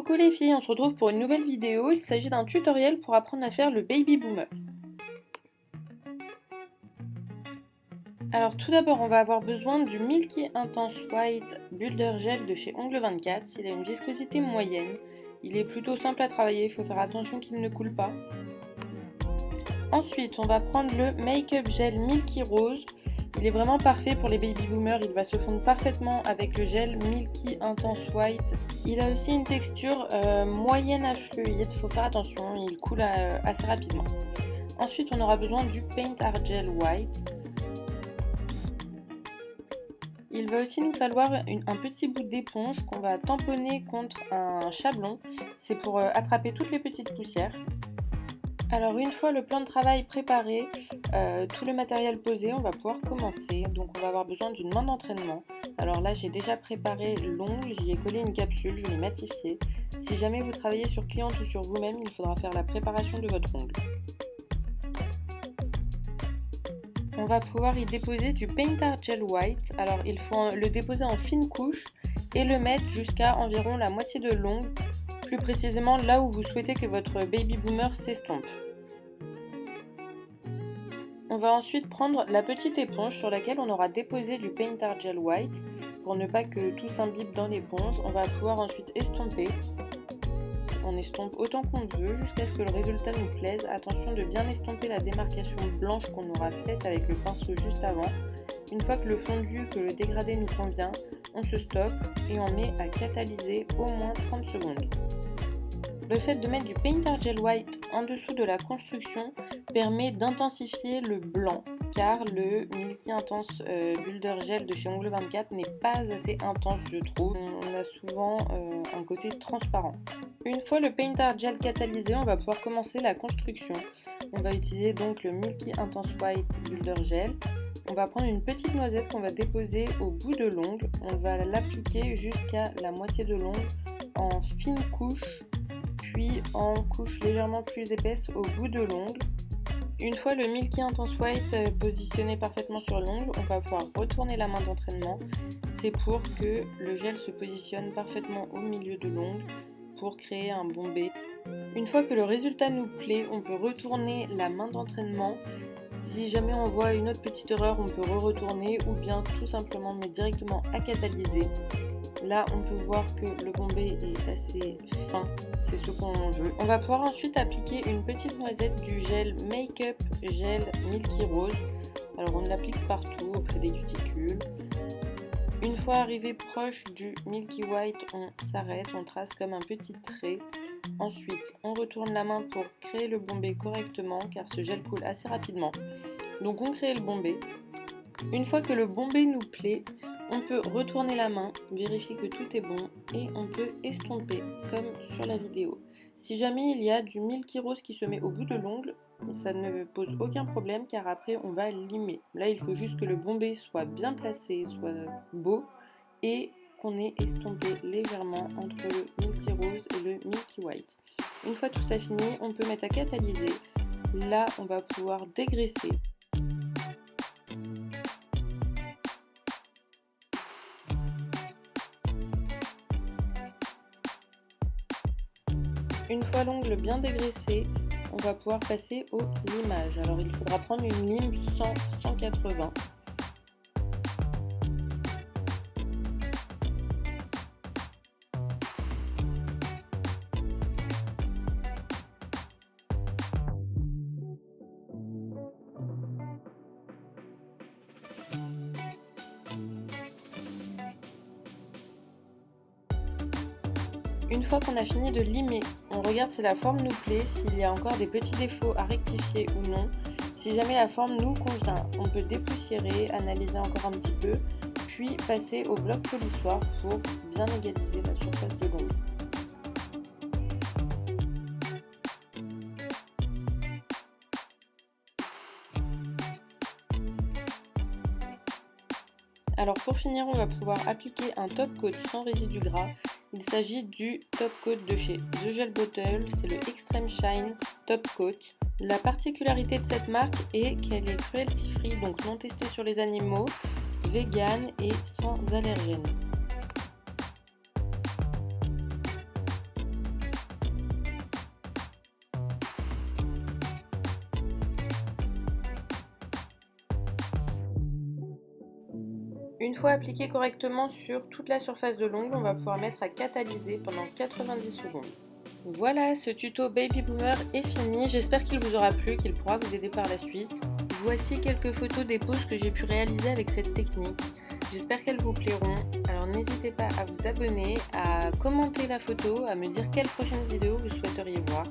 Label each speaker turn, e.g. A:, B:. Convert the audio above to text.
A: Coucou les filles, on se retrouve pour une nouvelle vidéo. Il s'agit d'un tutoriel pour apprendre à faire le baby boomer. Alors tout d'abord, on va avoir besoin du Milky Intense White Builder Gel de chez Ongle 24. Il a une viscosité moyenne. Il est plutôt simple à travailler, il faut faire attention qu'il ne coule pas. Ensuite, on va prendre le Make-up Gel Milky Rose. Il est vraiment parfait pour les baby boomers, il va se fondre parfaitement avec le gel Milky Intense White. Il a aussi une texture moyenne à fluide, il faut faire attention, il coule assez rapidement. Ensuite, on aura besoin du Paint Art Gel White. Il va aussi nous falloir un petit bout d'éponge qu'on va tamponner contre un chablon. C'est pour attraper toutes les petites poussières. Alors une fois le plan de travail préparé, tout le matériel posé, on va pouvoir commencer. Donc on va avoir besoin d'une main d'entraînement. Alors là j'ai déjà préparé l'ongle, j'y ai collé une capsule, je l'ai matifiée. Si jamais vous travaillez sur cliente ou sur vous-même, il faudra faire la préparation de votre ongle. On va pouvoir y déposer du Paint Art Gel White. Alors il faut le déposer en fine couche et le mettre jusqu'à environ la moitié de l'ongle. Plus précisément là où vous souhaitez que votre baby boomer s'estompe. On va ensuite prendre la petite éponge sur laquelle on aura déposé du Paint Art Gel White pour ne pas que tout s'imbibe dans l'éponge. On va pouvoir ensuite estomper. On estompe autant qu'on veut jusqu'à ce que le résultat nous plaise. Attention de bien estomper la démarcation blanche qu'on aura faite avec le pinceau juste avant. Une fois que le fondu, que le dégradé nous convient, on se stoppe et on met à catalyser au moins 30 secondes. Le fait de mettre du Paint Art Gel White en dessous de la construction permet d'intensifier le blanc car le Milky Intense Builder Gel de chez Ongle 24 n'est pas assez intense je trouve. On a souvent un côté transparent. Une fois le Paint Art Gel catalysé, on va pouvoir commencer la construction. On va utiliser donc le Milky Intense White Builder Gel. On va prendre une petite noisette qu'on va déposer au bout de l'ongle. On va l'appliquer jusqu'à la moitié de l'ongle en fine couche, puis en couche légèrement plus épaisse au bout de l'ongle. Une fois le Milky Intense White positionné parfaitement sur l'ongle, on va pouvoir retourner la main d'entraînement. C'est pour que le gel se positionne parfaitement au milieu de l'ongle pour créer un bombé. Une fois que le résultat nous plaît, on peut retourner la main d'entraînement. Si jamais on voit une autre petite erreur, on peut retourner ou bien tout simplement mettre directement à catalyser. Là, on peut voir que le bombé est assez fin, c'est ce qu'on veut. On va pouvoir ensuite appliquer une petite noisette du gel Make-up Gel Milky Rose. Alors on l'applique partout, auprès des cuticules. Une fois arrivé proche du Milky White, on s'arrête, on trace comme un petit trait. Ensuite, on retourne la main pour créer le bombé correctement car ce gel coule assez rapidement. Donc on crée le bombé. Une fois que le bombé nous plaît, on peut retourner la main, vérifier que tout est bon et on peut estomper comme sur la vidéo. Si jamais il y a du Milky Rose qui se met au bout de l'ongle, ça ne pose aucun problème car après on va limer. Là il faut juste que le bombé soit bien placé, soit beau et qu'on ait estompé légèrement entre le Milky Rose et le Milky White. Une fois tout ça fini, on peut mettre à catalyser. Là on va pouvoir dégraisser. Une fois l'ongle bien dégraissé, on va pouvoir passer au limage. Alors il faudra prendre une lime 100-180. Une fois qu'on a fini de limer, on regarde si la forme nous plaît, s'il y a encore des petits défauts à rectifier ou non. Si jamais la forme nous convient, on peut dépoussiérer, analyser encore un petit peu, puis passer au bloc polissoir pour bien égaliser la surface de l'ongle. Alors pour finir, on va pouvoir appliquer un top coat sans résidu gras. Il s'agit du top coat de chez The Gel Bottle, c'est le Extreme Shine Top Coat. La particularité de cette marque est qu'elle est cruelty free, donc non testée sur les animaux, vegan et sans allergènes. Une fois appliqué correctement sur toute la surface de l'ongle, on va pouvoir mettre à catalyser pendant 90 secondes. Voilà, ce tuto Baby Boomer est fini, j'espère qu'il vous aura plu, qu'il pourra vous aider par la suite. Voici quelques photos des poses que j'ai pu réaliser avec cette technique. J'espère qu'elles vous plairont, alors n'hésitez pas à vous abonner, à commenter la photo, à me dire quelle prochaine vidéo vous souhaiteriez voir.